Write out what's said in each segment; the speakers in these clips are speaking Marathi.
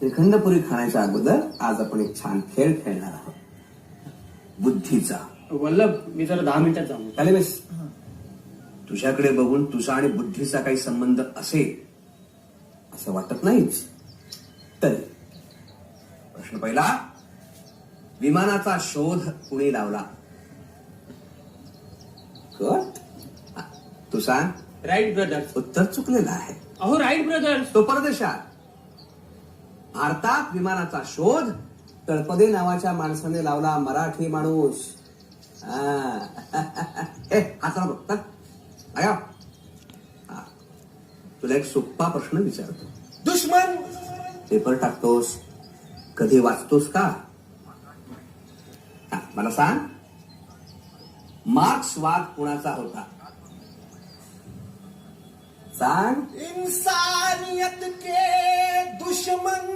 श्रीखंडपुरी खाण्याच्या अगोदर आज आपण एक छान खेळ खेळणार आहोत, बुद्धीचा. वल्लभ, मी जरा 10 मिनिटात जाऊ. चालेल बेस. तुझ्याकडे बघून तुझा आणि बुद्धीचा काही संबंध असेल असं वाटत नाहीच. तर प्रश्न पहिला, विमानाचा शोध कुणी लावला? तू सांग. Wright brothers. उत्तर चुकलेलं आहे. अहो, राईट ब्रदर्स. तो परदेशात. भारतात विमानाचा शोध तळपदे नावाच्या माणसाने लावला, मराठी माणूस. आता बघ तुला एक सोपा प्रश्न विचारतो. दुश्मन. पेपर टाकतोस, कधी वाचतोस का? मला सांग, मार्क्सवाद कुणाचा होता? सांग. इंसानियत के दुश्मन.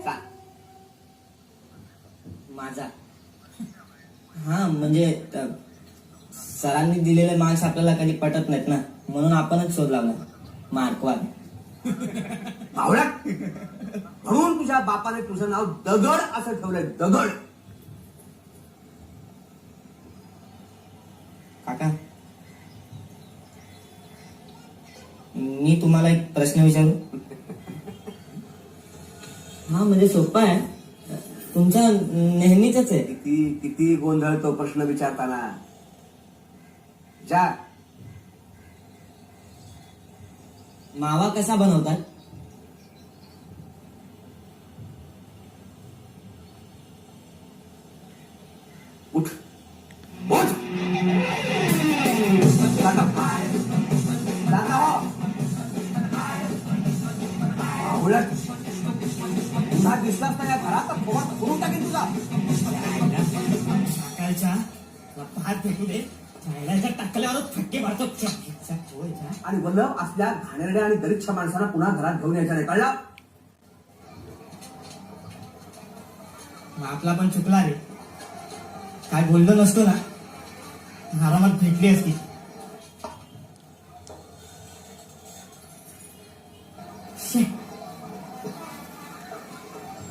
सांग. माझा. हा म्हणजे सरांनी दिलेले मार्क्स आपल्याला कधी पटत नाहीत ना, म्हणून आपणच शोध लावला, मार्कवाद. आवडा म्हणून तुझ्या बापाने तुझं नाव दगड असं ठेवलंय, दगड. काका, मी तुम्हाला एक प्रश्न विचारू? हा म्हणजे सोपा आहे, तुमचा नेहमीच आहे. किती किती गोंधळ तो प्रश्न विचारताना. जा. मावा कसा बनवतात? उठ उठ. तुला दिसलास ना या घरात फोन करून टाकेल तुला. सकाळच्या हात फेकू दे, टाकल्यावर फटके मारतो. आणि वल्लभ, असल्या घाणेरड्या आणि गरीबच्या माणसांना पुन्हा घरात घेऊन यायचं नाही, कळला? आपला पण चुकला रे, काय बोललो नसतो ना, आरामात भेटली असती.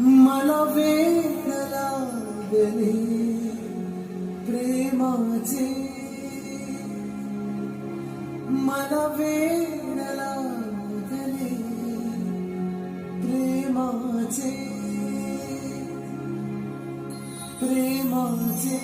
मला वेळ लागले प्रेमाचे, मला वेळ लागले प्रेमाचे, प्रेमाचे.